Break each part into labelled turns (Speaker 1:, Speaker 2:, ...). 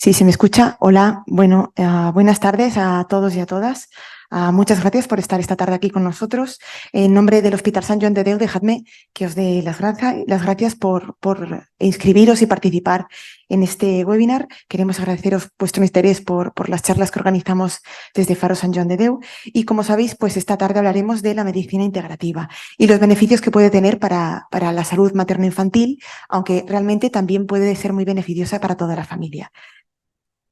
Speaker 1: Sí, se me escucha. Hola, bueno, buenas tardes a todos y a todas. Muchas gracias por estar esta tarde aquí con nosotros. En nombre del Hospital Sant Joan de Déu, dejadme que os dé las gracias por inscribiros y participar en este webinar. Queremos agradeceros vuestro interés por las charlas que organizamos desde Faro Sant Joan de Déu. Y como sabéis, pues esta tarde hablaremos de la medicina integrativa y los beneficios que puede tener para la salud materno-infantil, aunque realmente también puede ser muy beneficiosa para toda la familia.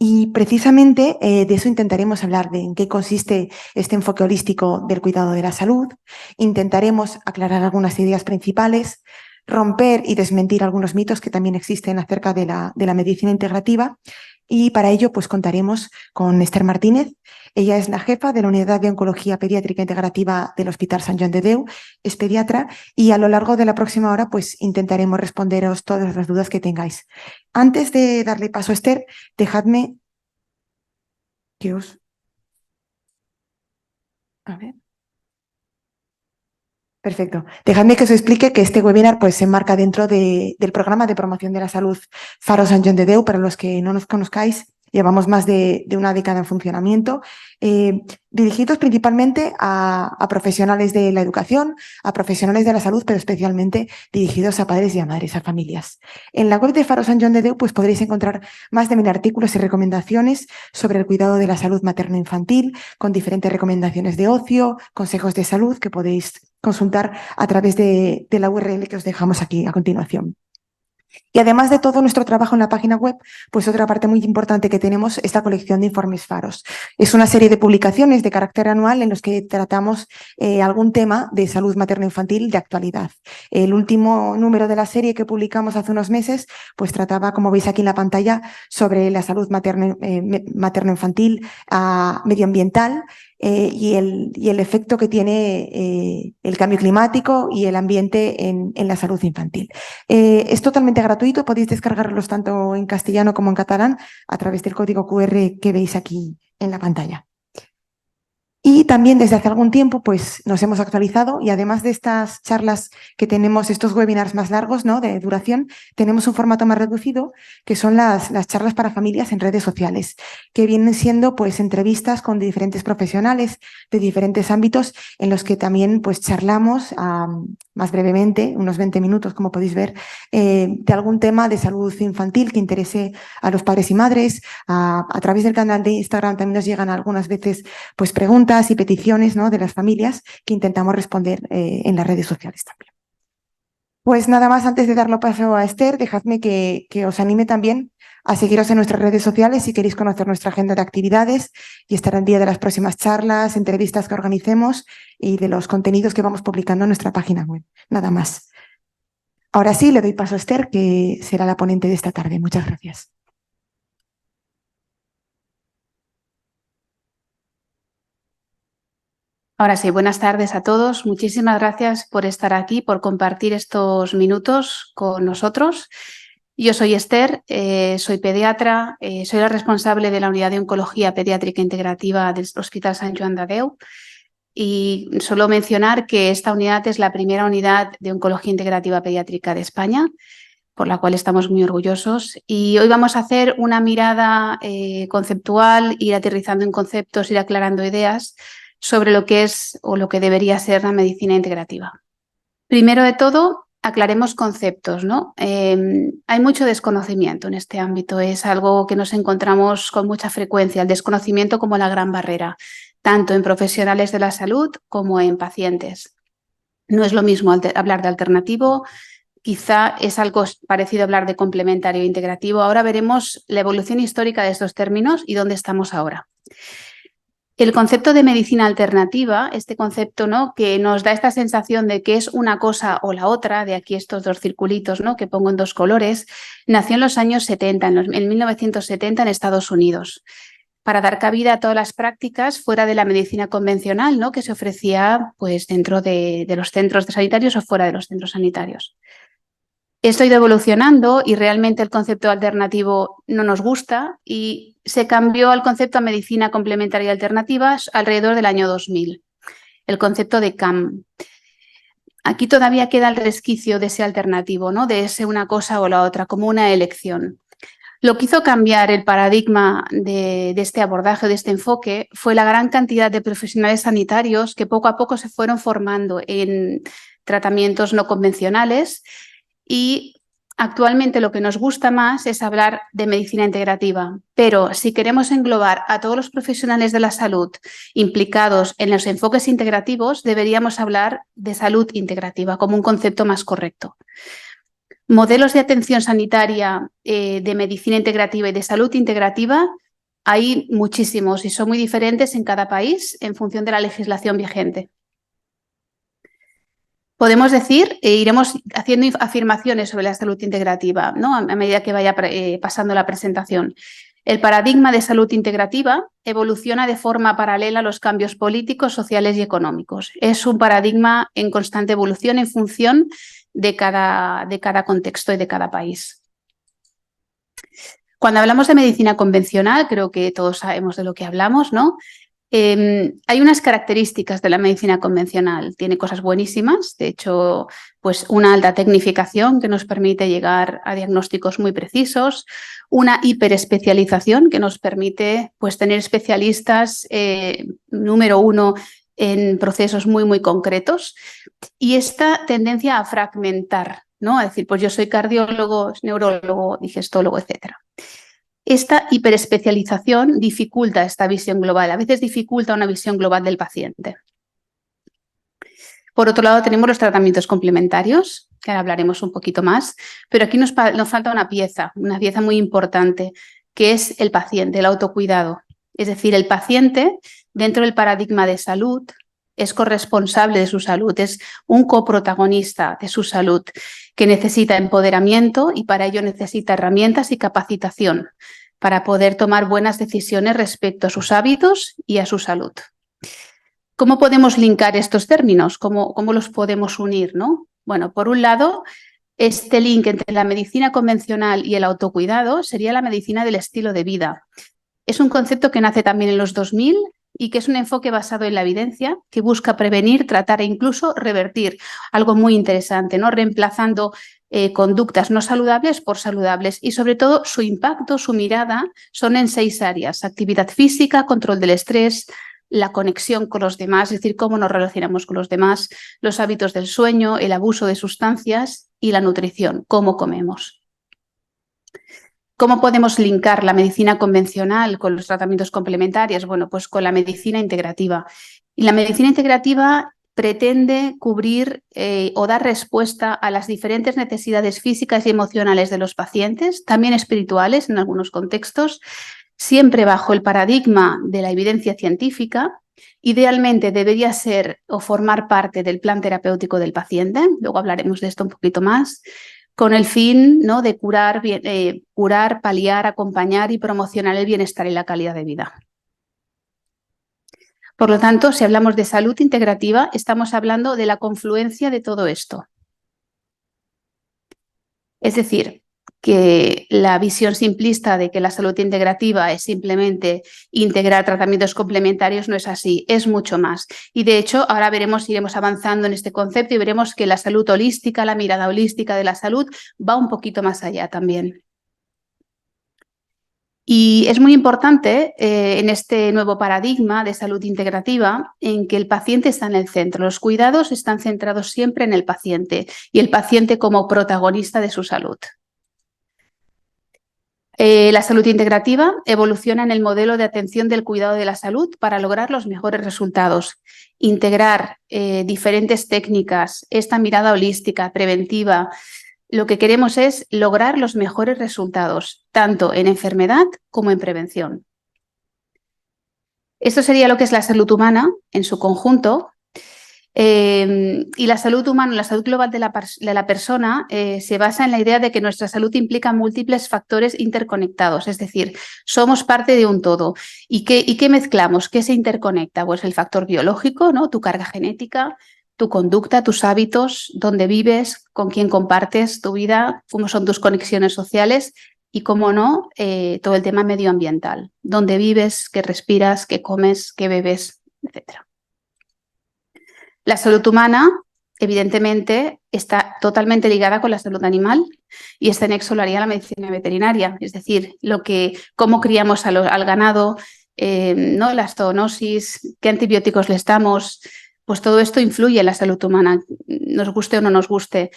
Speaker 1: Y precisamente de eso intentaremos hablar, de en qué consiste este enfoque holístico del cuidado de la salud. Intentaremos aclarar algunas ideas principales, romper y desmentir algunos mitos que también existen acerca de la medicina integrativa. Y para ello, pues contaremos con Esther Martínez. Ella es la jefa de la Unidad de Oncología Pediátrica Integrativa del Hospital Sant Joan de Déu, es pediatra, y a lo largo de la próxima hora, pues intentaremos responderos todas las dudas que tengáis. Antes de darle paso a Esther, dejadme que os... A ver. Perfecto. Dejadme que os explique que este webinar pues, se enmarca dentro del programa de promoción de la salud Faro Sant Joan de Déu. Para los que no nos conozcáis, llevamos más de una década en funcionamiento, dirigidos principalmente a profesionales de la educación, a profesionales de la salud, pero especialmente dirigidos a padres y a madres, a familias. En la web de Faro Sant Joan de Déu pues, podréis encontrar más de 1000 artículos y recomendaciones sobre el cuidado de la salud materno-infantil, con diferentes recomendaciones de ocio, consejos de salud que podéis consultar a través de la URL que os dejamos aquí a continuación. Y además de todo nuestro trabajo en la página web, pues otra parte muy importante que tenemos es la colección de informes Faros. Es una serie de publicaciones de carácter anual en los que tratamos algún tema de salud materno-infantil de actualidad. El último número de la serie que publicamos hace unos meses, pues trataba, como veis aquí en la pantalla, sobre la salud materno-infantil medioambiental, y el efecto que tiene el cambio climático y el ambiente en la salud infantil. Es totalmente gratuito, podéis descargarlos tanto en castellano como en catalán a través del código QR que veis aquí en la pantalla. Y también desde hace algún tiempo pues, nos hemos actualizado y además de estas charlas que tenemos, estos webinars más largos, ¿no?, de duración, tenemos un formato más reducido que son las charlas para familias en redes sociales, que vienen siendo pues, entrevistas con diferentes profesionales de diferentes ámbitos en los que también pues, charlamos más brevemente, unos 20 minutos, como podéis ver, de algún tema de salud infantil que interese a los padres y madres. A través del canal de Instagram también nos llegan algunas veces pues, preguntas y peticiones, ¿no?, de las familias que intentamos responder en las redes sociales también. Pues nada más, antes de darlo paso a Esther, dejadme que os anime también a seguiros en nuestras redes sociales si queréis conocer nuestra agenda de actividades y estar al día de las próximas charlas, entrevistas que organicemos y de los contenidos que vamos publicando en nuestra página web. Nada más. Ahora sí, le doy paso a Esther, que será la ponente de esta tarde. Muchas gracias.
Speaker 2: Ahora sí, buenas tardes a todos. Muchísimas gracias por estar aquí, por compartir estos minutos con nosotros. Yo soy Esther, soy pediatra, soy la responsable de la Unidad de Oncología Pediátrica Integrativa del Hospital Sant Joan de Déu. Y solo mencionar que esta unidad es la primera unidad de Oncología Integrativa Pediátrica de España, por la cual estamos muy orgullosos. Y hoy vamos a hacer una mirada conceptual, ir aterrizando en conceptos, ir aclarando ideas sobre lo que es o lo que debería ser la medicina integrativa. Primero de todo, aclaremos conceptos, ¿no? Hay mucho desconocimiento en este ámbito, es algo que nos encontramos con mucha frecuencia, el desconocimiento como la gran barrera, tanto en profesionales de la salud como en pacientes. No es lo mismo hablar de alternativo, quizá es algo parecido a hablar de complementario e integrativo. Ahora veremos la evolución histórica de estos términos y dónde estamos ahora. El concepto de medicina alternativa, este concepto, ¿no?, que nos da esta sensación de que es una cosa o la otra, de aquí estos dos circulitos, ¿no?, que pongo en dos colores, nació en los años 70, en 1970 en Estados Unidos, para dar cabida a todas las prácticas fuera de la medicina convencional, ¿no?, que se ofrecía pues, dentro de los centros sanitarios o fuera de los centros sanitarios. Esto ha ido evolucionando y realmente el concepto alternativo no nos gusta y se cambió al concepto de medicina complementaria alternativa alrededor del año 2000, el concepto de CAM. Aquí todavía queda el resquicio de ese alternativo, ¿no?, de ese una cosa o la otra, como una elección. Lo que hizo cambiar el paradigma de este abordaje, de este enfoque, fue la gran cantidad de profesionales sanitarios que poco a poco se fueron formando en tratamientos no convencionales y actualmente lo que nos gusta más es hablar de medicina integrativa, pero si queremos englobar a todos los profesionales de la salud implicados en los enfoques integrativos, deberíamos hablar de salud integrativa como un concepto más correcto. Modelos de atención sanitaria, de medicina integrativa y de salud integrativa, hay muchísimos y son muy diferentes en cada país en función de la legislación vigente. Podemos decir, iremos haciendo afirmaciones sobre la salud integrativa, ¿no? A medida que vaya pasando la presentación. El paradigma de salud integrativa evoluciona de forma paralela a los cambios políticos, sociales y económicos. Es un paradigma en constante evolución en función de cada contexto y de cada país. Cuando hablamos de medicina convencional, creo que todos sabemos de lo que hablamos, ¿no? Hay unas características de la medicina convencional. Tiene cosas buenísimas, de hecho, pues una alta tecnificación que nos permite llegar a diagnósticos muy precisos, una hiperespecialización que nos permite pues, tener especialistas número uno en procesos muy concretos, y esta tendencia a fragmentar, ¿no? A decir, pues yo soy cardiólogo, neurólogo, digestólogo, etcétera. Esta hiperespecialización dificulta esta visión global, a veces dificulta una visión global del paciente. Por otro lado, tenemos los tratamientos complementarios, que ahora hablaremos un poquito más, pero aquí nos falta una pieza muy importante, que es el paciente, el autocuidado. Es decir, el paciente, dentro del paradigma de salud, es corresponsable de su salud, es un coprotagonista de su salud, que necesita empoderamiento y para ello necesita herramientas y capacitación para poder tomar buenas decisiones respecto a sus hábitos y a su salud. ¿Cómo podemos linkar estos términos? ¿Cómo los podemos unir, ¿no? Bueno, por un lado, este link entre la medicina convencional y el autocuidado sería la medicina del estilo de vida. Es un concepto que nace también en los 2000 y que es un enfoque basado en la evidencia que busca prevenir, tratar e incluso revertir. Algo muy interesante, ¿no? Reemplazando conductas no saludables por saludables y sobre todo su impacto, su mirada son en 6 áreas: actividad física, control del estrés, la conexión con los demás, es decir, cómo nos relacionamos con los demás, los hábitos del sueño, el abuso de sustancias y la nutrición, cómo comemos. ¿Cómo podemos linkar la medicina convencional con los tratamientos complementarios? Bueno, pues con la medicina integrativa. Y la medicina integrativa pretende cubrir o dar respuesta a las diferentes necesidades físicas y emocionales de los pacientes, también espirituales en algunos contextos, siempre bajo el paradigma de la evidencia científica. Idealmente debería ser o formar parte del plan terapéutico del paciente, luego hablaremos de esto un poquito más, con el fin, ¿no?, de curar, paliar, acompañar y promocionar el bienestar y la calidad de vida. Por lo tanto, si hablamos de salud integrativa, estamos hablando de la confluencia de todo esto. Es decir, que la visión simplista de que la salud integrativa es simplemente integrar tratamientos complementarios no es así, es mucho más. Y de hecho, ahora iremos avanzando en este concepto y veremos que la salud holística, la mirada holística de la salud va un poquito más allá también. Y es muy importante en este nuevo paradigma de salud integrativa en que el paciente está en el centro. Los cuidados están centrados siempre en el paciente y el paciente como protagonista de su salud. La salud integrativa evoluciona en el modelo de atención del cuidado de la salud para lograr los mejores resultados. Integrar diferentes técnicas, esta mirada holística, preventiva. Lo que queremos es lograr los mejores resultados, tanto en enfermedad como en prevención. Esto sería lo que es la salud humana en su conjunto. Y la salud humana, la salud global de la persona se basa en la idea de que nuestra salud implica múltiples factores interconectados, es decir, somos parte de un todo. ¿Y qué mezclamos? ¿Qué se interconecta? Pues el factor biológico, ¿no?, tu carga genética, tu conducta, tus hábitos, dónde vives, con quién compartes tu vida, cómo son tus conexiones sociales y, cómo no, todo el tema medioambiental, dónde vives, qué respiras, qué comes, qué bebes, etc. La salud humana evidentemente, está totalmente ligada con la salud animal y este nexo lo haría la medicina veterinaria, es decir, cómo criamos al ganado, ¿no? La zoonosis, qué antibióticos les damos, pues todo esto influye en la salud humana, nos guste o no nos guste.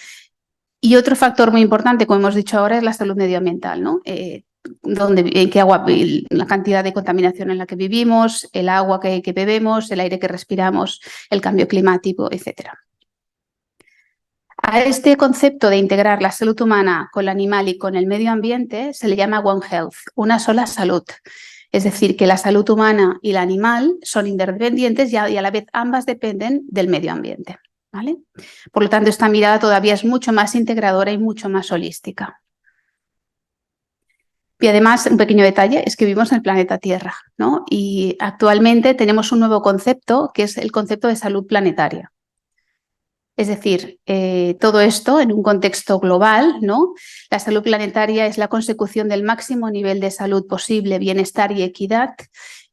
Speaker 2: Y otro factor muy importante, como hemos dicho ahora, es la salud medioambiental, ¿no? En qué agua, la cantidad de contaminación en la que vivimos, el agua que bebemos, el aire que respiramos, el cambio climático, etcétera. A este concepto de integrar la salud humana con el animal y con el medio ambiente se le llama One Health, una sola salud. Es decir, que la salud humana y el animal son independientes y a la vez ambas dependen del medio ambiente, ¿vale? Por lo tanto, esta mirada todavía es mucho más integradora y mucho más holística. Y además, un pequeño detalle es que vivimos en el planeta Tierra, ¿no? Y actualmente tenemos un nuevo concepto que es el concepto de salud planetaria. Es decir, todo esto en un contexto global, ¿no? La salud planetaria es la consecución del máximo nivel de salud posible, bienestar y equidad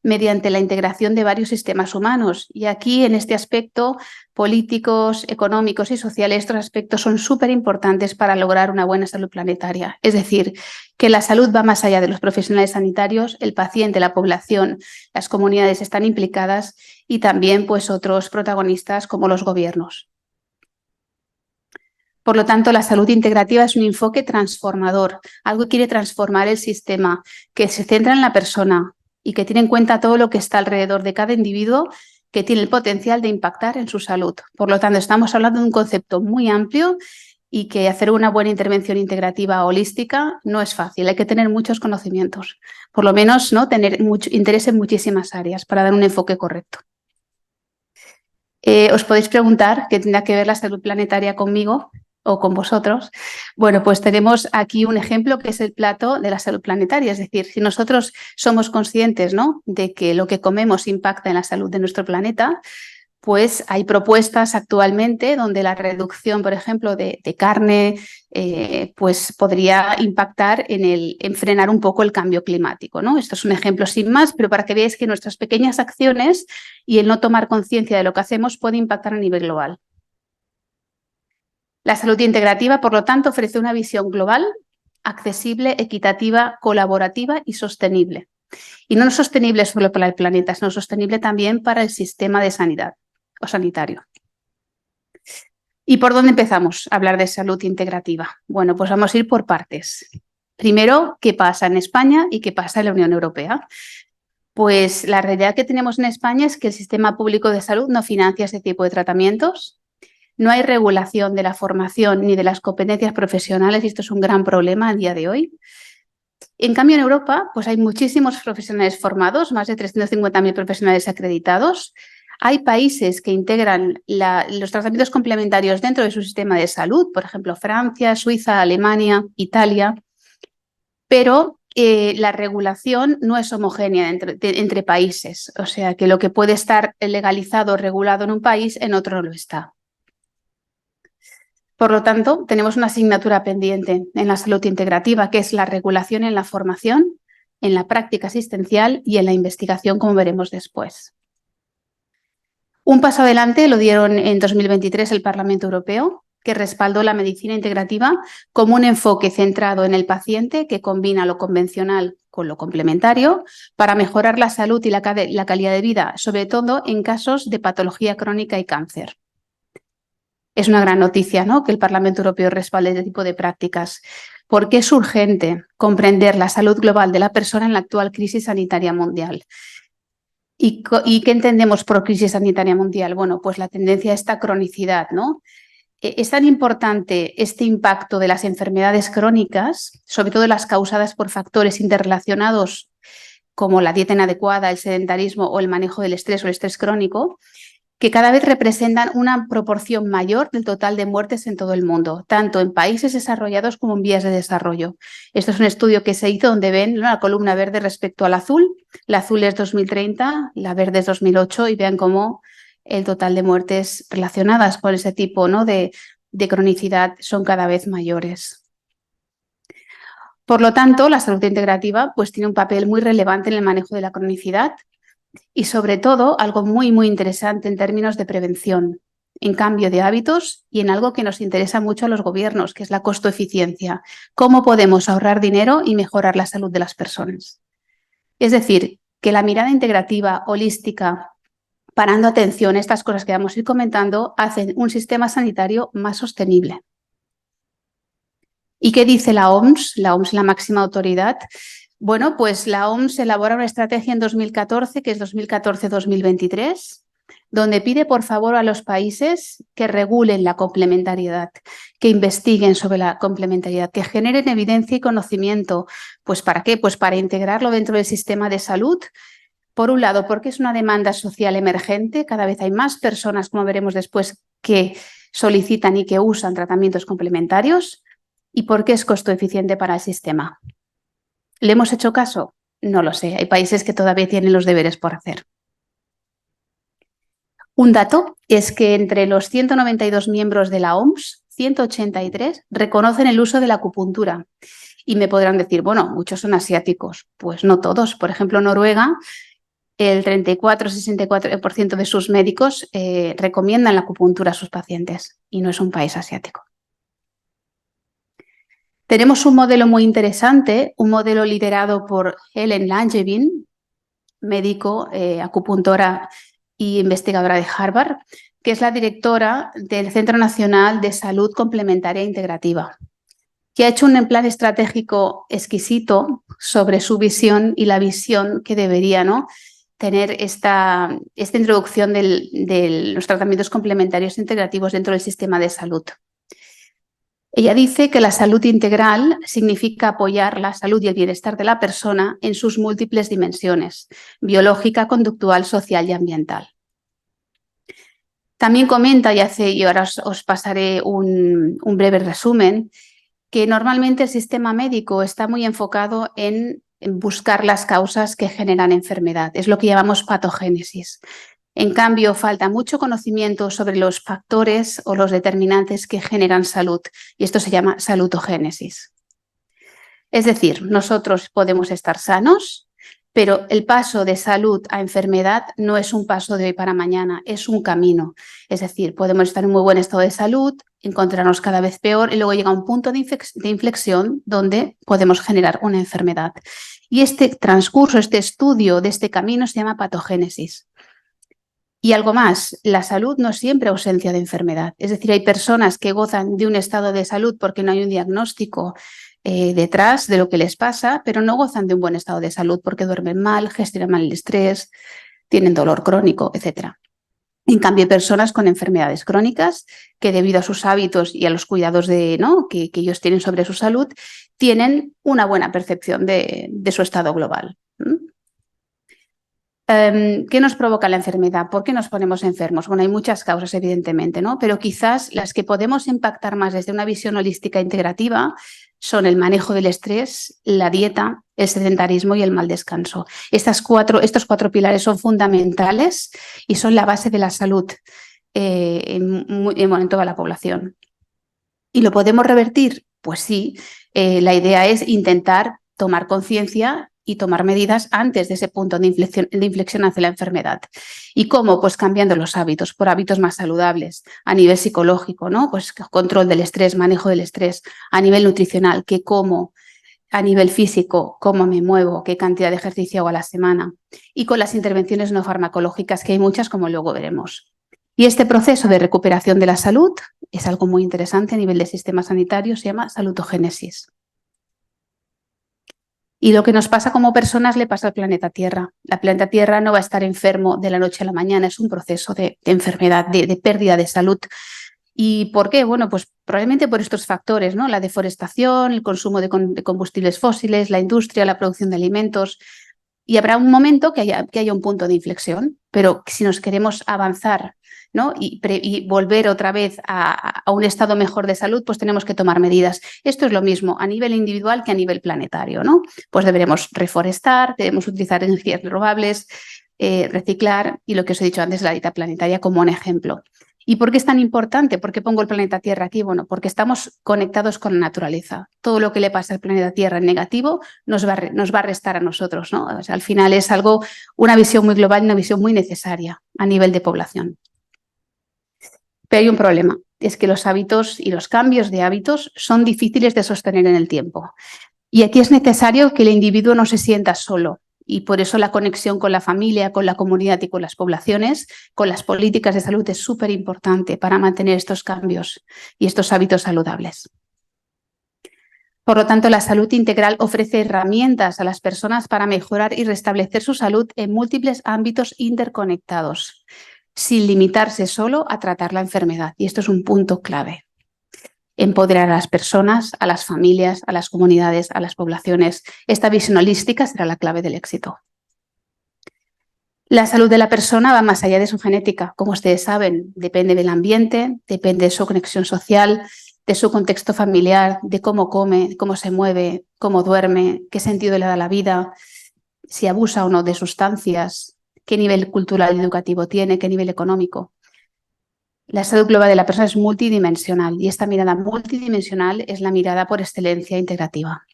Speaker 2: mediante la integración de varios sistemas humanos. Y aquí, en este aspecto, políticos, económicos y sociales, estos aspectos son súper importantes para lograr una buena salud planetaria. Es decir, que la salud va más allá de los profesionales sanitarios, el paciente, la población, las comunidades están implicadas y también pues, otros protagonistas como los gobiernos. Por lo tanto, la salud integrativa es un enfoque transformador, algo que quiere transformar el sistema, que se centra en la persona y que tiene en cuenta todo lo que está alrededor de cada individuo que tiene el potencial de impactar en su salud. Por lo tanto, estamos hablando de un concepto muy amplio y que hacer una buena intervención integrativa holística no es fácil, hay que tener muchos conocimientos, por lo menos ¿no? Tener mucho interés en muchísimas áreas para dar un enfoque correcto. Os podéis preguntar qué tendrá que ver la salud planetaria conmigo o con vosotros. Bueno, pues tenemos aquí un ejemplo que es el plato de la salud planetaria. Es decir, si nosotros somos conscientes, ¿no? de que lo que comemos impacta en la salud de nuestro planeta, pues hay propuestas actualmente donde la reducción, por ejemplo, de carne, pues podría impactar en frenar un poco el cambio climático, ¿no? Esto es un ejemplo sin más, pero para que veáis que nuestras pequeñas acciones y el no tomar conciencia de lo que hacemos puede impactar a nivel global. La salud integrativa, por lo tanto, ofrece una visión global, accesible, equitativa, colaborativa y sostenible. Y no sostenible solo para el planeta, sino sostenible también para el sistema de sanidad o sanitario. ¿Y por dónde empezamos a hablar de salud integrativa? Bueno, pues vamos a ir por partes. Primero, ¿qué pasa en España y qué pasa en la Unión Europea? Pues la realidad que tenemos en España es que el sistema público de salud no financia este tipo de tratamientos. No hay regulación de la formación ni de las competencias profesionales y esto es un gran problema a día de hoy. En cambio, en Europa pues hay muchísimos profesionales formados, más de 350.000 profesionales acreditados. Hay países que integran los tratamientos complementarios dentro de su sistema de salud, por ejemplo, Francia, Suiza, Alemania, Italia, pero la regulación no es homogénea entre países, o sea que lo que puede estar legalizado o regulado en un país, en otro no lo está. Por lo tanto, tenemos una asignatura pendiente en la salud integrativa, que es la regulación en la formación, en la práctica asistencial y en la investigación, como veremos después. Un paso adelante lo dieron en 2023 el Parlamento Europeo, que respaldó la medicina integrativa como un enfoque centrado en el paciente que combina lo convencional con lo complementario para mejorar la salud y la calidad de vida, sobre todo en casos de patología crónica y cáncer. Es una gran noticia, ¿no?, que el Parlamento Europeo respalde este tipo de prácticas, porque es urgente comprender la salud global de la persona en la actual crisis sanitaria mundial. ¿Y qué entendemos por crisis sanitaria mundial? Bueno, pues la tendencia a esta cronicidad, ¿no? Es tan importante este impacto de las enfermedades crónicas, sobre todo las causadas por factores interrelacionados como la dieta inadecuada, el sedentarismo o el manejo del estrés o el estrés crónico, que cada vez representan una proporción mayor del total de muertes en todo el mundo, tanto en países desarrollados como en vías de desarrollo. Esto es un estudio que se hizo donde ven la columna verde respecto al azul. La azul es 2030, la verde es 2008 y vean cómo el total de muertes relacionadas con ese tipo, ¿no?, de cronicidad son cada vez mayores. Por lo tanto, la salud integrativa pues, tiene un papel muy relevante en el manejo de la cronicidad y sobre todo algo muy, muy interesante en términos de prevención. en cambio de hábitos y en algo que nos interesa mucho a los gobiernos, que es la costo-eficiencia. ¿Cómo podemos ahorrar dinero y mejorar la salud de las personas? Es decir, que la mirada integrativa, holística, parando atención a estas cosas que vamos a ir comentando, hacen un sistema sanitario más sostenible. ¿Y qué dice la OMS? La OMS es la máxima autoridad. Bueno, pues la OMS elabora una estrategia en 2014, que es 2014-2023, donde pide por favor a los países que regulen la complementariedad, que investiguen sobre la complementariedad, que generen evidencia y conocimiento. ¿Pues para qué? Pues para integrarlo dentro del sistema de salud. Por un lado, porque es una demanda social emergente, cada vez hay más personas, como veremos después, que solicitan y que usan tratamientos complementarios, y porque es costo eficiente para el sistema. ¿Le hemos hecho caso? No lo sé, hay países que todavía tienen los deberes por hacer. Un dato es que entre los 192 miembros de la OMS, 183 reconocen el uso de la acupuntura. Y me podrán decir, bueno, muchos son asiáticos. Pues no todos. Por ejemplo, Noruega, el 34-64% de sus médicos recomiendan la acupuntura a sus pacientes y no es un país asiático. Tenemos un modelo muy interesante, un modelo liderado por Ellen Langevin, médico, acupuntora y investigadora de Harvard, que es la directora del Centro Nacional de Salud Complementaria e Integrativa, que ha hecho un plan estratégico exquisito sobre su visión y la visión que debería, ¿no?, tener esta introducción de los tratamientos complementarios e integrativos dentro del sistema de salud. Ella dice que la salud integral significa apoyar la salud y el bienestar de la persona en sus múltiples dimensiones, biológica, conductual, social y ambiental. También comenta, y ahora os pasaré un breve resumen, que normalmente el sistema médico está muy enfocado en buscar las causas que generan enfermedad. Es lo que llamamos patogénesis. En cambio, falta mucho conocimiento sobre los factores o los determinantes que generan salud, y esto se llama salutogénesis. Es decir, nosotros podemos estar sanos, pero el paso de salud a enfermedad no es un paso de hoy para mañana, es un camino. Es decir, podemos estar en muy buen estado de salud, encontrarnos cada vez peor y luego llega un punto de inflexión donde podemos generar una enfermedad. Y este transcurso, este estudio de este camino se llama patogénesis. Y algo más, la salud no es siempre ausencia de enfermedad. Es decir, hay personas que gozan de un estado de salud porque no hay un diagnóstico detrás de lo que les pasa, pero no gozan de un buen estado de salud porque duermen mal, gestionan mal el estrés, tienen dolor crónico, etc. En cambio, hay personas con enfermedades crónicas que debido a sus hábitos y a los cuidados que ellos tienen sobre su salud, tienen una buena percepción de su estado global. ¿Qué nos provoca la enfermedad? ¿Por qué nos ponemos enfermos? Bueno, hay muchas causas, evidentemente, ¿no? Pero quizás las que podemos impactar más desde una visión holística integrativa son el manejo del estrés, la dieta, el sedentarismo y el mal descanso. Estos cuatro pilares son fundamentales y son la base de la salud en toda la población. ¿Y lo podemos revertir? Pues sí, la idea es intentar tomar conciencia y tomar medidas antes de ese punto de inflexión hacia la enfermedad. ¿Y cómo? Pues cambiando los hábitos, por hábitos más saludables, a nivel psicológico, ¿no? Pues control del estrés, manejo del estrés, a nivel nutricional, qué como, a nivel físico, cómo me muevo, qué cantidad de ejercicio hago a la semana, y con las intervenciones no farmacológicas, que hay muchas, como luego veremos. Y este proceso de recuperación de la salud es algo muy interesante a nivel del sistema sanitario, se llama salutogénesis. Y lo que nos pasa como personas le pasa al planeta Tierra. La planeta Tierra no va a estar enfermo de la noche a la mañana, es un proceso de enfermedad, de pérdida de salud. ¿Y por qué? Bueno, pues probablemente por estos factores, ¿no? La deforestación, el consumo de combustibles fósiles, la industria, la producción de alimentos. Y habrá un momento que haya un punto de inflexión, pero si nos queremos avanzar, ¿no? y volver otra vez a un estado mejor de salud, pues tenemos que tomar medidas. Esto es lo mismo a nivel individual que a nivel planetario, ¿no? Pues deberemos reforestar, debemos utilizar energías renovables, reciclar y lo que os he dicho antes, la dieta planetaria como un ejemplo. ¿Y por qué es tan importante? ¿Por qué pongo el planeta Tierra aquí? Bueno, porque estamos conectados con la naturaleza. Todo lo que le pasa al planeta Tierra en negativo nos va a restar a nosotros, ¿no? O sea, al final es una visión muy global, una visión muy necesaria a nivel de población. Pero hay un problema, es que los hábitos y los cambios de hábitos son difíciles de sostener en el tiempo. Y aquí es necesario que el individuo no se sienta solo. Y por eso la conexión con la familia, con la comunidad y con las poblaciones, con las políticas de salud es súper importante para mantener estos cambios y estos hábitos saludables. Por lo tanto, la salud integral ofrece herramientas a las personas para mejorar y restablecer su salud en múltiples ámbitos interconectados, sin limitarse solo a tratar la enfermedad. Y esto es un punto clave. Empoderar a las personas, a las familias, a las comunidades, a las poblaciones. Esta visión holística será la clave del éxito. La salud de la persona va más allá de su genética. Como ustedes saben, depende del ambiente, depende de su conexión social, de su contexto familiar, de cómo come, cómo se mueve, cómo duerme, qué sentido le da la vida, si abusa o no de sustancias, qué nivel cultural y educativo tiene, qué nivel económico. La salud global de la persona es multidimensional y esta mirada multidimensional es la mirada por excelencia integrativa.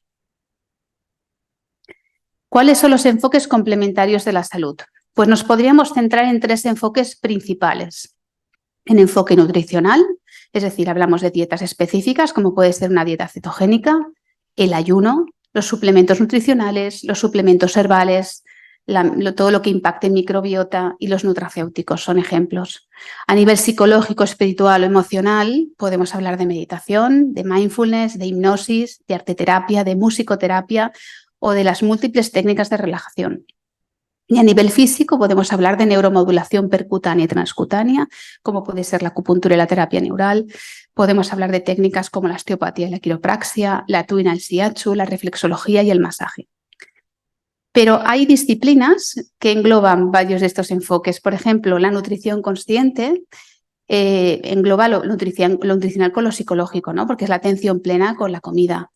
Speaker 2: ¿Cuáles son los enfoques complementarios de la salud? Pues nos podríamos centrar en 3 enfoques principales. En enfoque nutricional, es decir, hablamos de dietas específicas, como puede ser una dieta cetogénica, el ayuno, los suplementos nutricionales, los suplementos herbales, todo lo que impacte en microbiota y los nutracéuticos son ejemplos. A nivel psicológico, espiritual o emocional, podemos hablar de meditación, de mindfulness, de hipnosis, de arteterapia, de musicoterapia o de las múltiples técnicas de relajación. Y a nivel físico podemos hablar de neuromodulación percutánea y transcutánea, como puede ser la acupuntura y la terapia neural. Podemos hablar de técnicas como la osteopatía y la quiropraxia, la tuina, el shiatsu, la reflexología y el masaje. Pero hay disciplinas que engloban varios de estos enfoques. Por ejemplo, la nutrición consciente engloba lo nutricional con lo psicológico, ¿no? Porque es la atención plena con la comida.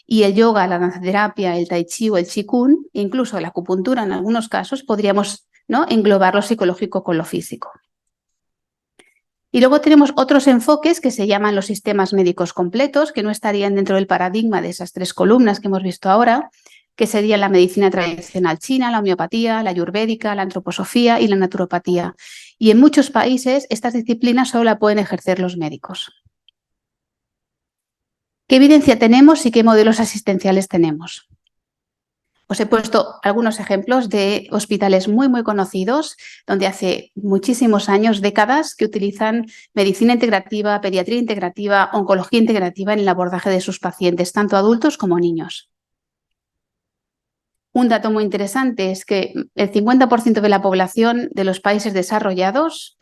Speaker 2: Y el yoga, la danzaterapia, el tai chi o el qigong, incluso la acupuntura en algunos casos, podríamos, ¿no?, englobar lo psicológico con lo físico. Y luego tenemos otros enfoques que se llaman los sistemas médicos completos, que no estarían dentro del paradigma de esas 3 columnas que hemos visto ahora, que serían la medicina tradicional china, la homeopatía, la ayurvédica, la antroposofía y la naturopatía. Y en muchos países estas disciplinas solo la pueden ejercer los médicos. ¿Qué evidencia tenemos y qué modelos asistenciales tenemos? Os he puesto algunos ejemplos de hospitales muy conocidos, donde hace muchísimos años, décadas, que utilizan medicina integrativa, pediatría integrativa, oncología integrativa en el abordaje de sus pacientes, tanto adultos como niños. Un dato muy interesante es que el 50% de la población de los países desarrollados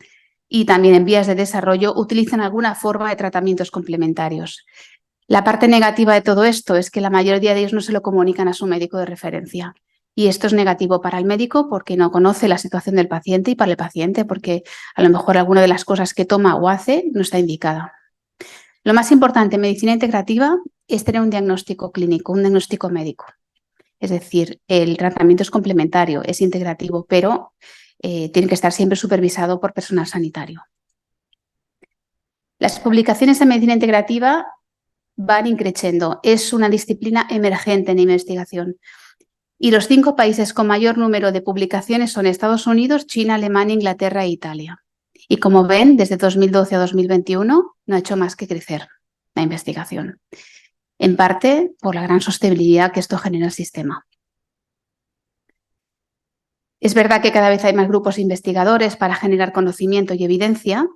Speaker 2: y también en vías de desarrollo utilizan alguna forma de tratamientos complementarios. La parte negativa de todo esto es que la mayoría de ellos no se lo comunican a su médico de referencia. Y esto es negativo para el médico porque no conoce la situación del paciente y para el paciente porque a lo mejor alguna de las cosas que toma o hace no está indicada. Lo más importante en medicina integrativa es tener un diagnóstico clínico, un diagnóstico médico. Es decir, el tratamiento es complementario, es integrativo, pero tiene que estar siempre supervisado por personal sanitario. Las publicaciones en medicina integrativa van increciendo. Es una disciplina emergente en investigación. Y los 5 países con mayor número de publicaciones son Estados Unidos, China, Alemania, Inglaterra e Italia. Y como ven, desde 2012 a 2021 no ha hecho más que crecer la investigación. En parte por la gran sostenibilidad que esto genera el sistema. Es verdad que cada vez hay más grupos investigadores para generar conocimiento y evidencia,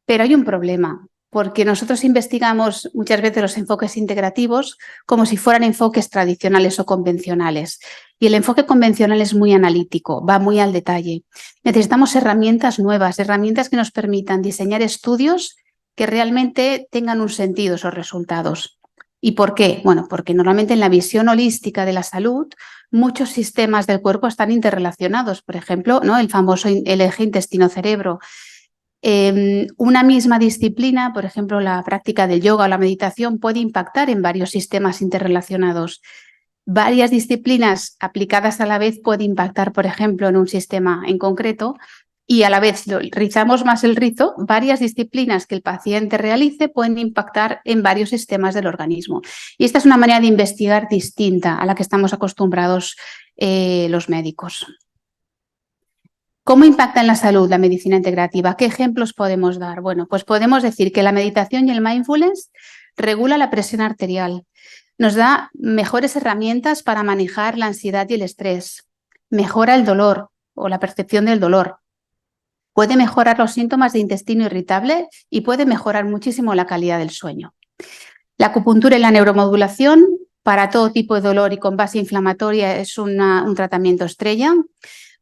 Speaker 2: pero hay un problema. Porque nosotros investigamos muchas veces los enfoques integrativos como si fueran enfoques tradicionales o convencionales. Y el enfoque convencional es muy analítico, va muy al detalle. Necesitamos herramientas nuevas, herramientas que nos permitan diseñar estudios que realmente tengan un sentido esos resultados. ¿Y por qué? Bueno, porque normalmente en la visión holística de la salud muchos sistemas del cuerpo están interrelacionados. Por ejemplo, ¿no?, el famoso el eje intestino-cerebro. Una misma disciplina, por ejemplo, la práctica del yoga o la meditación, puede impactar en varios sistemas interrelacionados. Varias disciplinas aplicadas a la vez pueden impactar, por ejemplo, en un sistema en concreto y a la vez rizamos más el rizo, varias disciplinas que el paciente realice pueden impactar en varios sistemas del organismo. Y esta es una manera de investigar distinta a la que estamos acostumbrados los médicos. ¿Cómo impacta en la salud la medicina integrativa? ¿Qué ejemplos podemos dar? Bueno, pues podemos decir que la meditación y el mindfulness regula la presión arterial, nos da mejores herramientas para manejar la ansiedad y el estrés, mejora el dolor o la percepción del dolor, puede mejorar los síntomas de intestino irritable y puede mejorar muchísimo la calidad del sueño. La acupuntura y la neuromodulación para todo tipo de dolor y con base inflamatoria es un tratamiento estrella.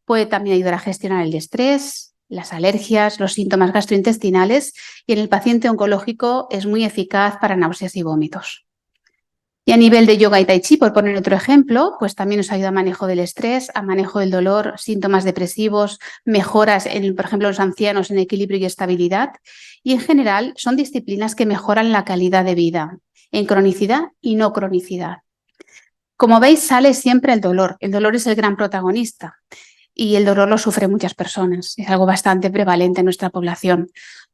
Speaker 2: Puede también ayudar a gestionar el estrés, las alergias, los síntomas gastrointestinales y en el paciente oncológico es muy eficaz para náuseas y vómitos. Y a nivel de yoga y tai chi, por poner otro ejemplo, pues también nos ayuda a manejo del estrés, a manejo del dolor, síntomas depresivos, mejoras, por ejemplo, los ancianos en equilibrio y estabilidad. Y en general son disciplinas que mejoran la calidad de vida en cronicidad y no cronicidad. Como veis, sale siempre el dolor. El dolor es el gran protagonista. Y el dolor lo sufren muchas personas, es algo bastante prevalente en nuestra población.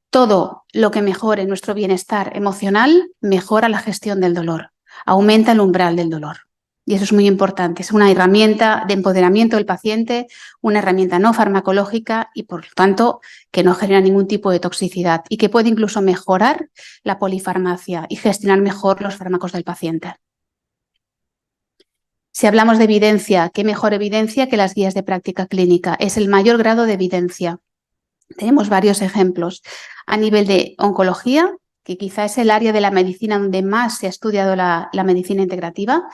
Speaker 2: Todo lo que mejore nuestro bienestar emocional mejora la gestión del dolor, aumenta el umbral del dolor. Y eso es muy importante, es una herramienta de empoderamiento del paciente, una herramienta no farmacológica y por lo tanto que no genera ningún tipo de toxicidad y que puede incluso mejorar la polifarmacia y gestionar mejor los fármacos del paciente. Si hablamos de evidencia, ¿qué mejor evidencia que las guías de práctica clínica? Es el mayor grado de evidencia. Tenemos varios ejemplos. A nivel de oncología, que quizá es el área de la medicina donde más se ha estudiado la medicina integrativa,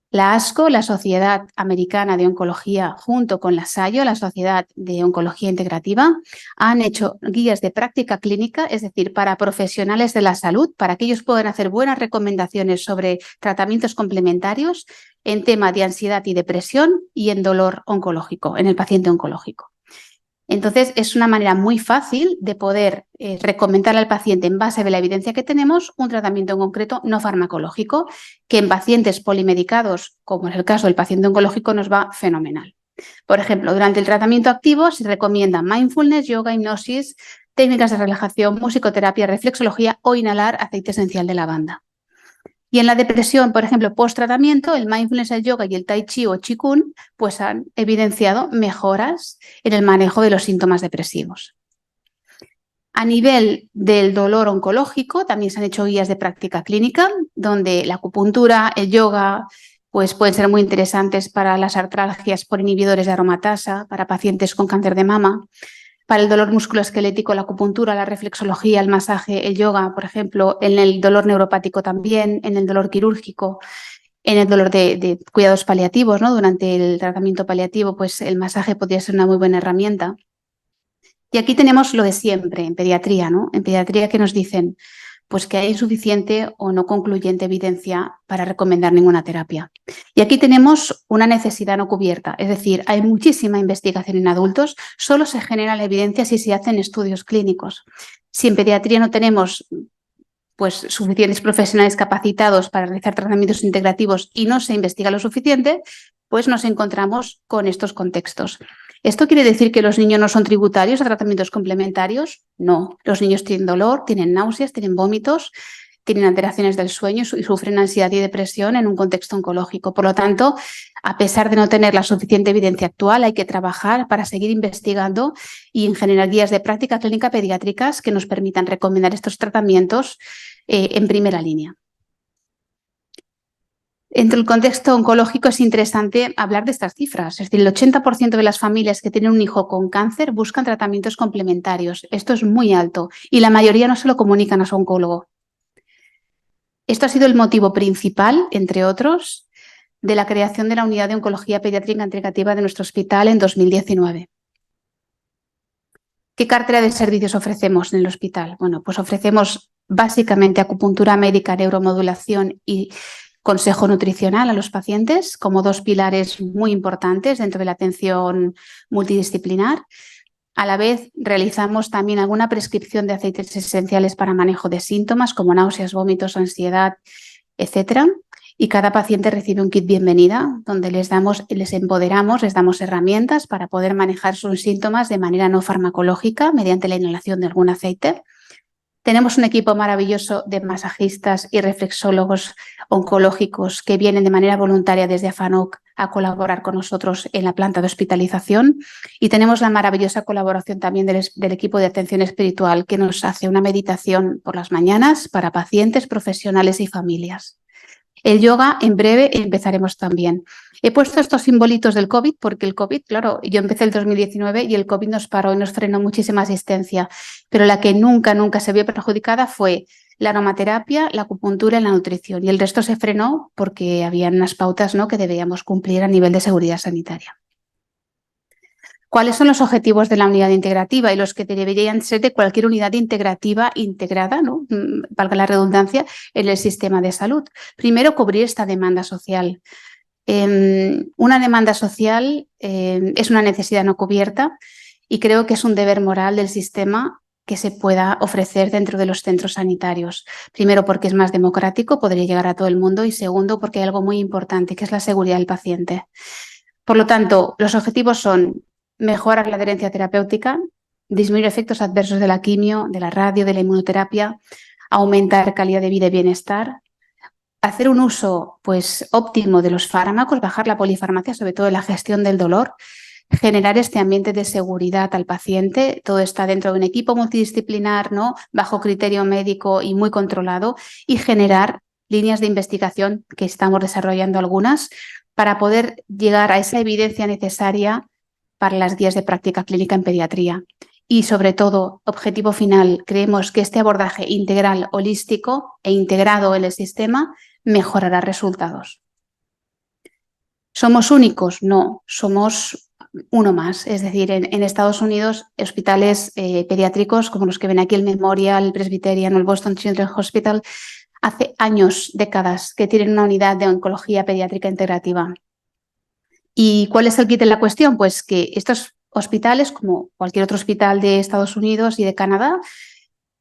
Speaker 2: la ASCO, la Sociedad Americana de Oncología, junto con la SAIO, la Sociedad de Oncología Integrativa, han hecho guías de práctica clínica, es decir, para profesionales de la salud, para que ellos puedan hacer buenas recomendaciones sobre tratamientos complementarios en tema de ansiedad y depresión y en dolor oncológico, en el paciente oncológico. Entonces, es una manera muy fácil de poder recomendar al paciente, en base a la evidencia que tenemos, un tratamiento en concreto no farmacológico, que en pacientes polimedicados, como es el caso del paciente oncológico, nos va fenomenal. Por ejemplo, durante el tratamiento activo se recomienda mindfulness, yoga, hipnosis, técnicas de relajación, musicoterapia, reflexología o inhalar aceite esencial de lavanda. Y en la depresión, por ejemplo, post-tratamiento, el mindfulness, el yoga y el tai chi o qigong pues han evidenciado mejoras en el manejo de los síntomas depresivos. A nivel del dolor oncológico, también se han hecho guías de práctica clínica, donde la acupuntura, el yoga, pues pueden ser muy interesantes para las artralgias por inhibidores de aromatasa, para pacientes con cáncer de mama. Para el dolor musculoesquelético, la acupuntura, la reflexología, el masaje, el yoga, por ejemplo, en el dolor neuropático también, en el dolor quirúrgico, en el dolor de cuidados paliativos, ¿no? Durante el tratamiento paliativo, pues el masaje podría ser una muy buena herramienta. Y aquí tenemos lo de siempre en pediatría, ¿no? En pediatría que nos dicen pues que hay insuficiente o no concluyente evidencia para recomendar ninguna terapia. Y aquí tenemos una necesidad no cubierta, es decir, hay muchísima investigación en adultos, solo se genera la evidencia si se hacen estudios clínicos. Si en pediatría no tenemos pues, suficientes profesionales capacitados para realizar tratamientos integrativos y no se investiga lo suficiente, pues nos encontramos con estos contextos. ¿Esto quiere decir que los niños no son tributarios a tratamientos complementarios? No, los niños tienen dolor, tienen náuseas, tienen vómitos, tienen alteraciones del sueño y sufren ansiedad y depresión en un contexto oncológico. Por lo tanto, a pesar de no tener la suficiente evidencia actual, hay que trabajar para seguir investigando y en generar guías de práctica clínica pediátricas que nos permitan recomendar estos tratamientos en primera línea. Entre el contexto oncológico es interesante hablar de estas cifras. Es decir, el 80% de las familias que tienen un hijo con cáncer buscan tratamientos complementarios. Esto es muy alto y la mayoría no se lo comunican a su oncólogo. Esto ha sido el motivo principal, entre otros, de la creación de la unidad de oncología pediátrica integrativa de nuestro hospital en 2019. ¿Qué cartera de servicios ofrecemos en el hospital? Bueno, pues ofrecemos básicamente acupuntura médica, neuromodulación y consejo nutricional a los pacientes como dos pilares muy importantes dentro de la atención multidisciplinar. A la vez realizamos también alguna prescripción de aceites esenciales para manejo de síntomas como náuseas, vómitos, ansiedad, etc. Y cada paciente recibe un kit bienvenida donde les empoderamos, les damos herramientas para poder manejar sus síntomas de manera no farmacológica mediante la inhalación de algún aceite. Tenemos un equipo maravilloso de masajistas y reflexólogos oncológicos que vienen de manera voluntaria desde AFANOC a colaborar con nosotros en la planta de hospitalización y tenemos la maravillosa colaboración también del equipo de atención espiritual que nos hace una meditación por las mañanas para pacientes, profesionales y familias. El yoga en breve empezaremos también. He puesto estos simbolitos del COVID porque el COVID, claro, yo empecé el 2019 y el COVID nos paró y nos frenó muchísima asistencia, pero la que nunca se vio perjudicada fue la aromaterapia, la acupuntura y la nutrición, y el resto se frenó porque había unas pautas, ¿no?, que debíamos cumplir a nivel de seguridad sanitaria. ¿Cuáles son los objetivos de la unidad integrativa y los que deberían ser de cualquier unidad integrativa integrada, ¿no?, valga la redundancia, en el sistema de salud? Primero, cubrir esta demanda social. Una demanda social es una necesidad no cubierta y creo que es un deber moral del sistema que se pueda ofrecer dentro de los centros sanitarios. Primero, porque es más democrático, podría llegar a todo el mundo, y segundo, porque hay algo muy importante, que es la seguridad del paciente. Por lo tanto, los objetivos son mejorar la adherencia terapéutica, disminuir efectos adversos de la quimio, de la radio, de la inmunoterapia, aumentar calidad de vida y bienestar, hacer un uso óptimo de los fármacos, bajar la polifarmacia, sobre todo en la gestión del dolor, generar este ambiente de seguridad al paciente. Todo está dentro de un equipo multidisciplinar, ¿no?, bajo criterio médico y muy controlado, y generar líneas de investigación, que estamos desarrollando algunas, para poder llegar a esa evidencia necesaria para las guías de práctica clínica en pediatría. Y sobre todo, objetivo final, creemos que este abordaje integral, holístico e integrado en el sistema mejorará resultados. ¿Somos únicos? No, somos uno más. Es decir, en Estados Unidos, hospitales pediátricos como los que ven aquí, el Memorial, el Presbyterian o el Boston Children's Hospital, hace años, décadas, que tienen una unidad de oncología pediátrica integrativa. ¿Y cuál es el kit en la cuestión? Pues que estos hospitales, como cualquier otro hospital de Estados Unidos y de Canadá,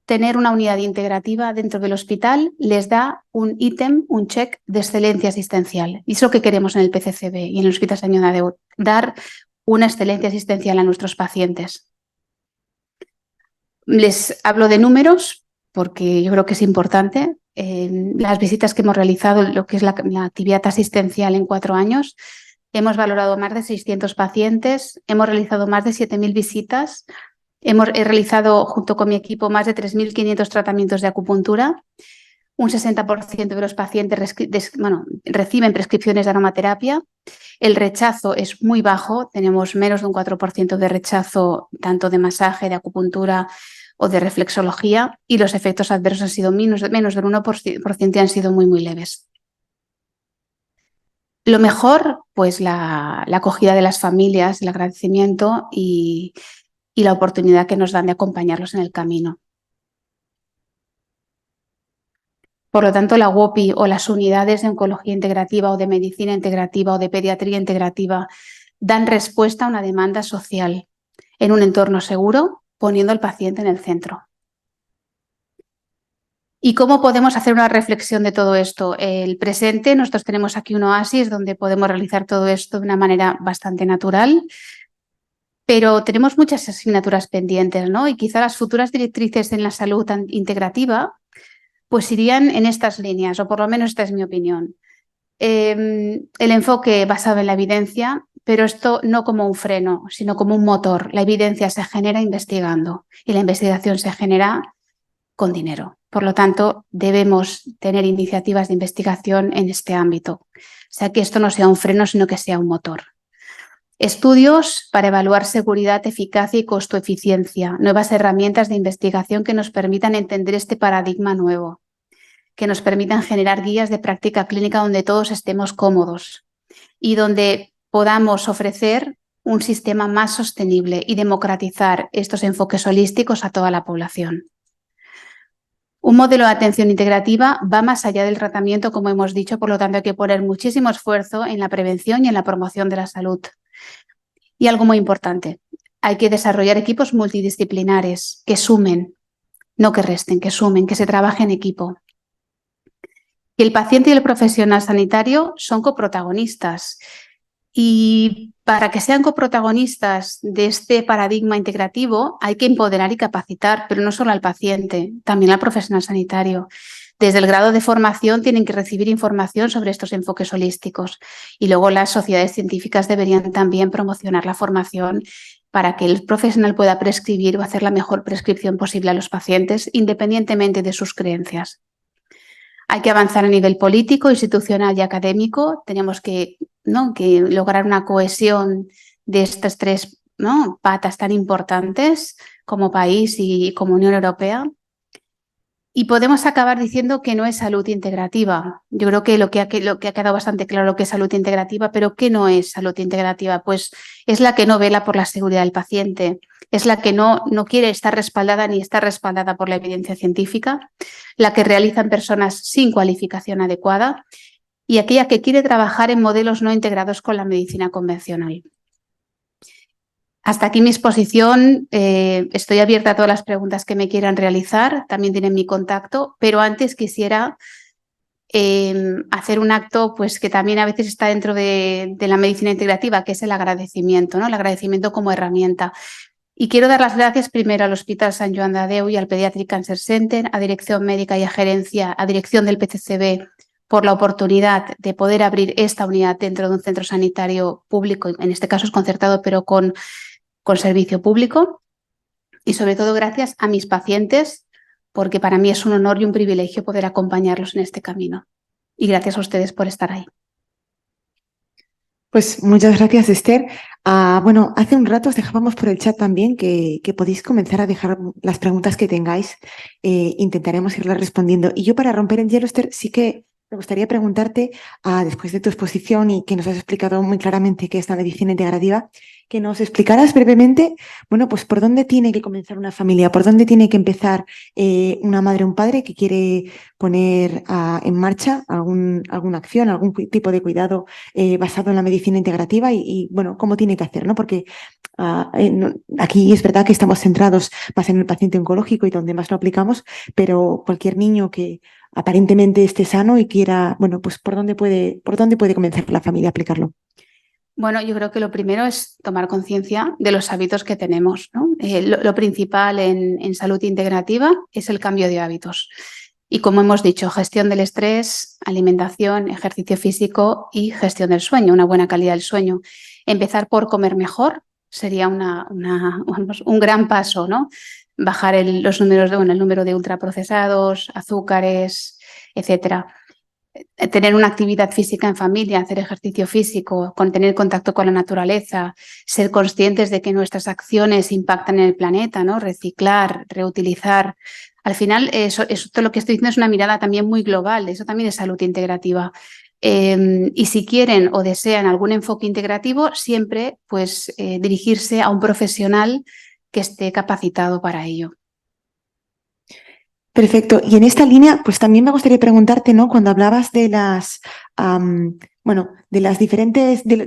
Speaker 2: tener una unidad integrativa dentro del hospital les da un ítem, un check de excelencia asistencial. Y es lo que queremos en el PCCB y en el Hospital Sant Joan de Déu, dar una excelencia asistencial a nuestros pacientes. Les hablo de números porque yo creo que es importante. Las visitas que hemos realizado, lo que es la actividad asistencial en 4 años, hemos valorado más de 600 pacientes, hemos realizado más de 7.000 visitas, he realizado junto con mi equipo más de 3.500 tratamientos de acupuntura. Un 60% de los pacientes reciben prescripciones de aromaterapia. El rechazo es muy bajo, tenemos menos de un 4% de rechazo tanto de masaje, de acupuntura o de reflexología, y los efectos adversos han sido menos del 1% y han sido muy leves. Lo mejor, pues la acogida de las familias, el agradecimiento y la oportunidad que nos dan de acompañarlos en el camino. Por lo tanto, la UOPI o las unidades de oncología integrativa o de medicina integrativa o de pediatría integrativa dan respuesta a una demanda social en un entorno seguro, poniendo al paciente en el centro. ¿Y cómo podemos hacer una reflexión de todo esto? El presente, nosotros tenemos aquí un oasis donde podemos realizar todo esto de una manera bastante natural, pero tenemos muchas asignaturas pendientes, ¿no? Y quizá las futuras directrices en la salud integrativa pues irían en estas líneas, o por lo menos esta es mi opinión. El enfoque basado en la evidencia, pero esto no como un freno, sino como un motor. La evidencia se genera investigando y la investigación se genera con dinero. Por lo tanto, debemos tener iniciativas de investigación en este ámbito. O sea, que esto no sea un freno, sino que sea un motor. Estudios para evaluar seguridad, eficacia y costo-eficiencia. Nuevas herramientas de investigación que nos permitan entender este paradigma nuevo, que nos permitan generar guías de práctica clínica donde todos estemos cómodos y donde podamos ofrecer un sistema más sostenible y democratizar estos enfoques holísticos a toda la población. Un modelo de atención integrativa va más allá del tratamiento, como hemos dicho, por lo tanto hay que poner muchísimo esfuerzo en la prevención y en la promoción de la salud. Y algo muy importante, hay que desarrollar equipos multidisciplinares que sumen, no que resten, que sumen, que se trabaje en equipo. Y el paciente y el profesional sanitario son coprotagonistas. Y para que sean coprotagonistas de este paradigma integrativo hay que empoderar y capacitar, pero no solo al paciente, también al profesional sanitario. Desde el grado de formación tienen que recibir información sobre estos enfoques holísticos y luego las sociedades científicas deberían también promocionar la formación para que el profesional pueda prescribir o hacer la mejor prescripción posible a los pacientes independientemente de sus creencias. Hay que avanzar a nivel político, institucional y académico. Tenemos que lograr una cohesión de estas tres, ¿no?, patas tan importantes como país y como Unión Europea. Y podemos acabar diciendo que no es salud integrativa. Yo creo que lo que ha quedado bastante claro lo que es salud integrativa, pero ¿qué no es salud integrativa? Pues es la que no vela por la seguridad del paciente, es la que no quiere estar respaldada ni está respaldada por la evidencia científica, la que realizan personas sin cualificación adecuada y aquella que quiere trabajar en modelos no integrados con la medicina convencional. Hasta aquí mi exposición. Estoy abierta a todas las preguntas que me quieran realizar. También tienen mi contacto, pero antes quisiera hacer un acto pues, que también a veces está dentro de la medicina integrativa, que es el agradecimiento, ¿no? El agradecimiento como herramienta. Y quiero dar las gracias primero al Hospital Sant Joan de Déu y al Pediatric Cancer Center, a Dirección Médica y a Gerencia, a Dirección del PCCB, por la oportunidad de poder abrir esta unidad dentro de un centro sanitario público, en este caso es concertado, pero con servicio público, y sobre todo gracias a mis pacientes, porque para mí es un honor y un privilegio poder acompañarlos en este camino. Y gracias a ustedes por estar ahí.
Speaker 1: Pues muchas gracias, Esther. Bueno, hace un rato os dejábamos por el chat también que podéis comenzar a dejar las preguntas que tengáis. Intentaremos irlas respondiendo. Y yo, para romper el hielo, Esther, sí que me gustaría preguntarte, después de tu exposición y que nos has explicado muy claramente qué es la medicina integrativa, que nos explicaras brevemente, bueno, pues por dónde tiene que comenzar una familia, por dónde tiene que empezar una madre o un padre que quiere poner en marcha alguna acción, algún tipo de cuidado basado en la medicina integrativa y, bueno, cómo tiene que hacer, ¿no? Porque aquí es verdad que estamos centrados más en el paciente oncológico y donde más lo aplicamos, pero cualquier niño que aparentemente esté sano y quiera, bueno, pues por dónde puede comenzar la familia a aplicarlo.
Speaker 2: Bueno, yo creo que lo primero es tomar conciencia de los hábitos que tenemos, ¿no? Lo principal en salud integrativa es el cambio de hábitos. Y como hemos dicho, gestión del estrés, alimentación, ejercicio físico y gestión del sueño, una buena calidad del sueño. Empezar por comer mejor sería un gran paso, ¿no? Bajar el número de ultraprocesados, azúcares, etcétera. Tener una actividad física en familia, hacer ejercicio físico, tener contacto con la naturaleza, ser conscientes de que nuestras acciones impactan en el planeta, ¿no? Reciclar, reutilizar. Al final, eso todo lo que estoy diciendo es una mirada también muy global, eso también es salud integrativa. Y si quieren o desean algún enfoque integrativo, siempre pues, dirigirse a un profesional que esté capacitado para ello.
Speaker 1: Perfecto. Y en esta línea, pues también me gustaría preguntarte, ¿no? Cuando hablabas de de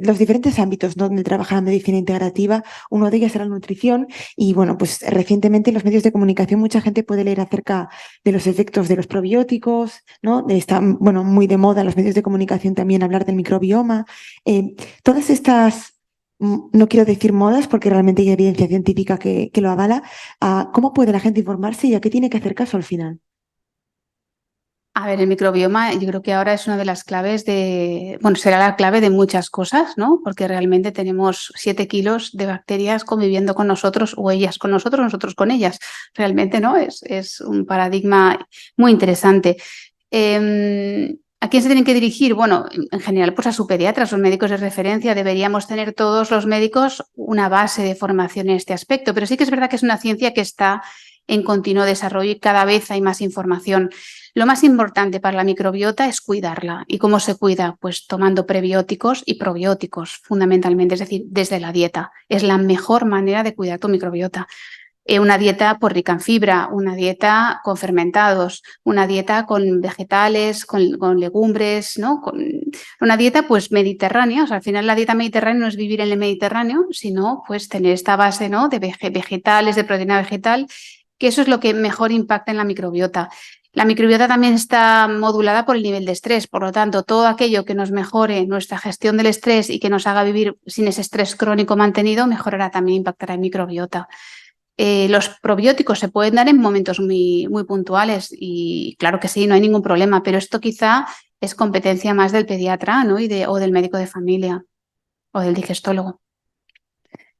Speaker 1: los diferentes ámbitos, ¿no?, donde trabaja la medicina integrativa, uno de ellos era la nutrición y, bueno, pues recientemente en los medios de comunicación mucha gente puede leer acerca de los efectos de los probióticos, ¿no? Está, bueno, muy de moda en los medios de comunicación también hablar del microbioma. Todas estas, no quiero decir modas porque realmente hay evidencia científica que lo avala. ¿Cómo puede la gente informarse y a qué tiene que hacer caso al final?
Speaker 2: A ver, el microbioma yo creo que ahora es una de las claves será la clave de muchas cosas, ¿no? Porque realmente tenemos 7 kilos de bacterias conviviendo con nosotros o ellas con nosotros, nosotros con ellas. Realmente, ¿no? Es un paradigma muy interesante. ¿A quién se tienen que dirigir? Bueno, en general, pues a su pediatra, a sus médicos de referencia. Deberíamos tener todos los médicos una base de formación en este aspecto, pero sí que es verdad que es una ciencia que está en continuo desarrollo y cada vez hay más información. Lo más importante para la microbiota es cuidarla. ¿Y cómo se cuida? Pues tomando prebióticos y probióticos, fundamentalmente, es decir, desde la dieta. Es la mejor manera de cuidar tu microbiota. Una dieta pues, rica en fibra, una dieta con fermentados, una dieta con vegetales, con legumbres, ¿no? Una dieta pues mediterránea. O sea, al final la dieta mediterránea no es vivir en el Mediterráneo, sino pues tener esta base, ¿no?, de vegetales, de proteína vegetal, que eso es lo que mejor impacta en la microbiota. La microbiota también está modulada por el nivel de estrés, por lo tanto, todo aquello que nos mejore nuestra gestión del estrés y que nos haga vivir sin ese estrés crónico mantenido, mejorará también, impactará en microbiota. Los probióticos se pueden dar en momentos muy, muy puntuales y claro que sí, no hay ningún problema, pero esto quizá es competencia más del pediatra, ¿no? O del médico de familia o del digestólogo.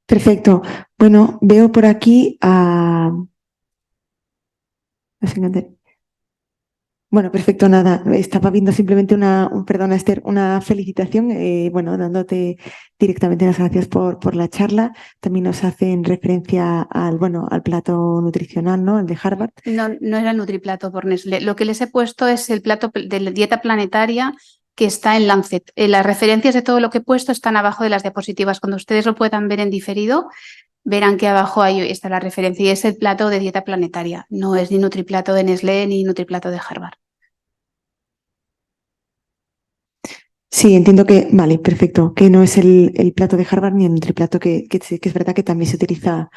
Speaker 1: Perfecto. Bueno, veo por aquí a... Bueno, perfecto, nada. Estaba viendo simplemente perdona, Esther, una felicitación, bueno, dándote directamente las gracias por la charla. También nos hacen referencia al plato nutricional, ¿no? El de Harvard.
Speaker 2: No, no era Nutriplato por Nestlé. Lo que les he puesto es el plato de la dieta planetaria que está en Lancet. Las referencias de todo lo que he puesto están abajo de las diapositivas. Cuando ustedes lo puedan ver en diferido, verán que abajo ahí está la referencia y es el plato de dieta planetaria. No es ni Nutriplato de Nestlé ni Nutriplato de Harvard.
Speaker 1: Sí, entiendo vale, perfecto, que no es el plato de Harvard ni el Nutriplato, que es verdad que también se utiliza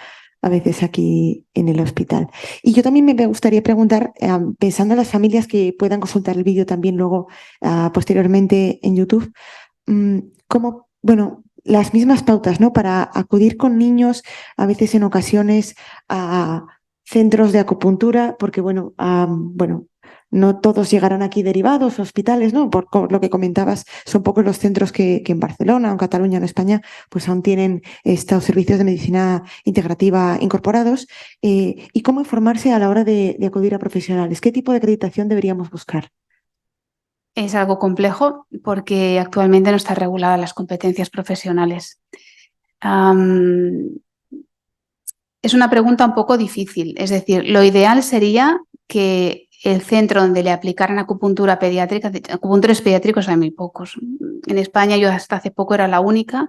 Speaker 1: a veces aquí en el hospital. Y yo también me gustaría preguntar, pensando en las familias que puedan consultar el vídeo también luego, posteriormente en YouTube, cómo, bueno, las mismas pautas, ¿no? Para acudir con niños, a veces en ocasiones, a centros de acupuntura, porque, bueno, no todos llegarán aquí derivados a hospitales, ¿no? Por lo que comentabas, son pocos los centros que en Barcelona, o en Cataluña, o en España, pues aún tienen estos servicios de medicina integrativa incorporados. ¿Y cómo informarse a la hora de acudir a profesionales? ¿Qué tipo de acreditación deberíamos buscar?
Speaker 2: Es algo complejo porque actualmente no están reguladas las competencias profesionales. Es una pregunta un poco difícil. Es decir, lo ideal sería que el centro donde le aplicaran acupuntura pediátrica, acupuntores pediátricos hay muy pocos. En España yo hasta hace poco era la única,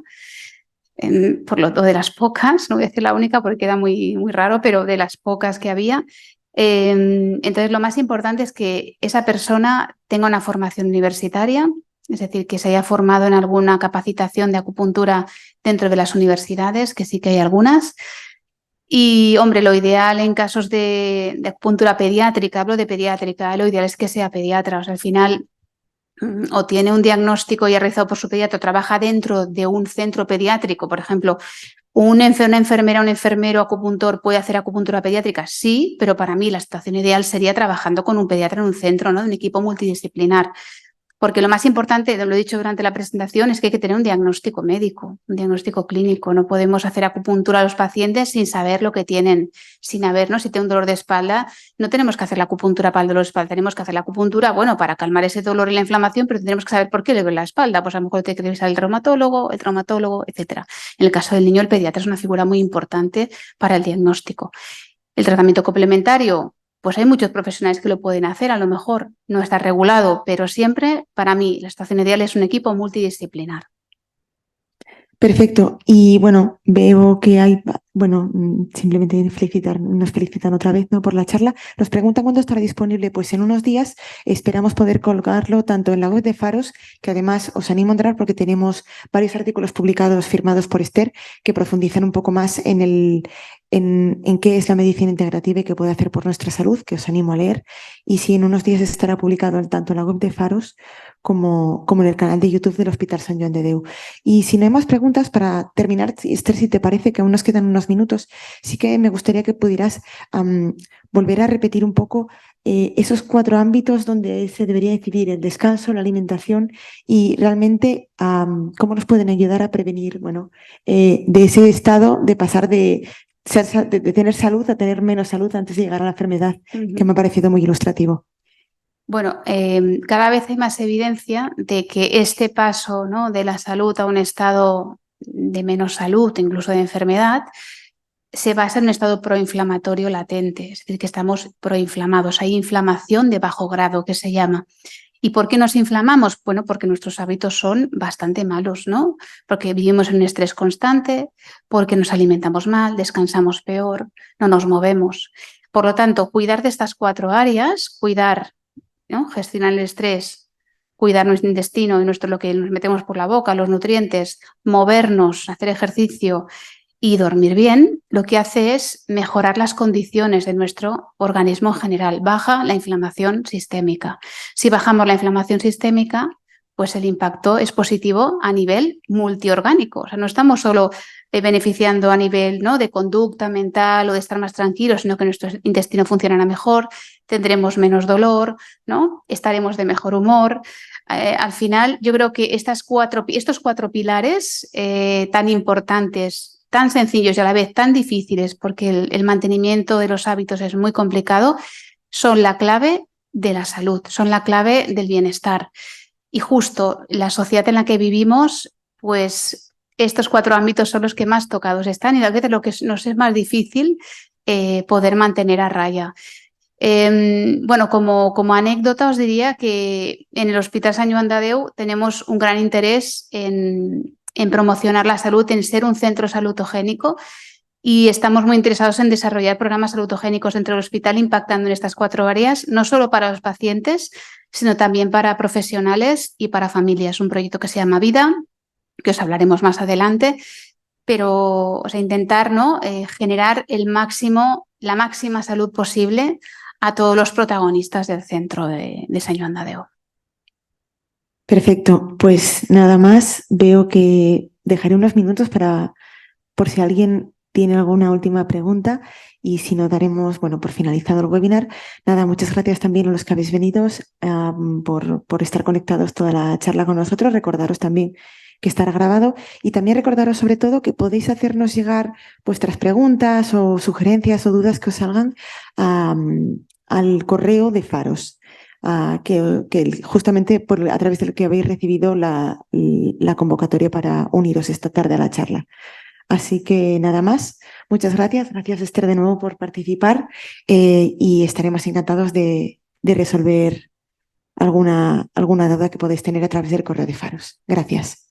Speaker 2: por lo de las pocas, no voy a decir la única porque queda muy, muy raro, pero de las pocas que había. Entonces lo más importante es que esa persona tenga una formación universitaria, es decir, que se haya formado en alguna capacitación de acupuntura dentro de las universidades, que sí que hay algunas. Y, hombre, lo ideal en casos de acupuntura pediátrica, hablo de pediátrica, lo ideal es que sea pediatra. O sea, al final, o tiene un diagnóstico ya realizado por su pediatra, o trabaja dentro de un centro pediátrico, por ejemplo, una enfermera, un enfermero acupuntor puede hacer acupuntura pediátrica, sí, pero para mí la situación ideal sería trabajando con un pediatra en un centro, ¿no? De un equipo multidisciplinar. Porque lo más importante, lo he dicho durante la presentación, es que hay que tener un diagnóstico médico, un diagnóstico clínico. No podemos hacer acupuntura a los pacientes sin saber lo que tienen, sin haber, ¿no? Si tiene un dolor de espalda, no tenemos que hacer la acupuntura para el dolor de espalda, tenemos que hacer la acupuntura, bueno, para calmar ese dolor y la inflamación, pero tenemos que saber por qué le duele la espalda. Pues a lo mejor tiene que revisar el traumatólogo, etcétera. En el caso del niño, el pediatra es una figura muy importante para el diagnóstico. El tratamiento complementario, pues hay muchos profesionales que lo pueden hacer, a lo mejor no está regulado, pero siempre, para mí, la situación ideal es un equipo multidisciplinar.
Speaker 1: Perfecto. Y bueno, veo que hay, bueno, simplemente nos felicitan otra vez, ¿no? Por la charla. Nos preguntan cuándo estará disponible. Pues en unos días esperamos poder colgarlo tanto en la web de Faros, que además os animo a entrar porque tenemos varios artículos publicados firmados por Esther que profundizan un poco más en qué es la medicina integrativa y qué puede hacer por nuestra salud, que os animo a leer. Y sí, en unos días estará publicado tanto en la web de Faros como en el canal de YouTube del Hospital Sant Joan de Déu. Y si no hay más preguntas, para terminar, Esther, si te parece que aún nos quedan unos minutos, sí que me gustaría que pudieras volver a repetir un poco esos 4 ámbitos donde se debería decidir el descanso, la alimentación y realmente cómo nos pueden ayudar a prevenir, bueno, de ese estado de pasar de tener salud a tener menos salud antes de llegar a la enfermedad, que me ha parecido muy ilustrativo.
Speaker 2: Bueno, cada vez hay más evidencia de que este paso, ¿no?, de la salud a un estado de menos salud, incluso de enfermedad, se basa en un estado proinflamatorio latente, es decir, que estamos proinflamados. Hay inflamación de bajo grado, que se llama. ¿Y por qué nos inflamamos? Bueno, porque nuestros hábitos son bastante malos, ¿no? Porque vivimos en un estrés constante, porque nos alimentamos mal, descansamos peor, no nos movemos. Por lo tanto, cuidar de estas 4 áreas, cuidar, ¿no?, gestionar el estrés, cuidar nuestro intestino y lo que nos metemos por la boca, los nutrientes, movernos, hacer ejercicio y dormir bien, lo que hace es mejorar las condiciones de nuestro organismo en general. Baja la inflamación sistémica. Si bajamos la inflamación sistémica, pues el impacto es positivo a nivel multiorgánico. O sea, no estamos solo beneficiando a nivel, ¿no?, de conducta mental o de estar más tranquilos, sino que nuestro intestino funcionará mejor, tendremos menos dolor, ¿no?, estaremos de mejor humor. Al final, yo creo que estos cuatro pilares tan importantes, tan sencillos y a la vez tan difíciles, porque el mantenimiento de los hábitos es muy complicado, son la clave de la salud, son la clave del bienestar. Y justo la sociedad en la que vivimos, pues estos 4 ámbitos son los que más tocados están y a veces lo que nos es más difícil poder mantener a raya. Bueno, como anécdota os diría que en el Hospital Sant Joan de Déu tenemos un gran interés en promocionar la salud, en ser un centro salutogénico, y estamos muy interesados en desarrollar programas salutogénicos dentro del hospital impactando en estas 4 áreas, no solo para los pacientes, sino también para profesionales y para familias. Un proyecto que se llama Vida, que os hablaremos más adelante, pero intentar, ¿no?, generar la máxima salud posible a todos los protagonistas del centro de Sant Joan de Déu.
Speaker 1: Perfecto, pues nada más, veo que dejaré unos minutos por si alguien tiene alguna última pregunta, y si no, daremos, bueno, por finalizado el webinar. Nada, muchas gracias también a los que habéis venido por estar conectados toda la charla con nosotros. Recordaros también que estará grabado y también recordaros sobre todo que podéis hacernos llegar vuestras preguntas o sugerencias o dudas que os salgan al correo de Faros. Que justamente a través del que habéis recibido la convocatoria para uniros esta tarde a la charla. Así que nada más, muchas gracias. Gracias, Esther, de nuevo por participar y estaremos encantados de resolver alguna duda que podéis tener a través del correo de Faros. Gracias.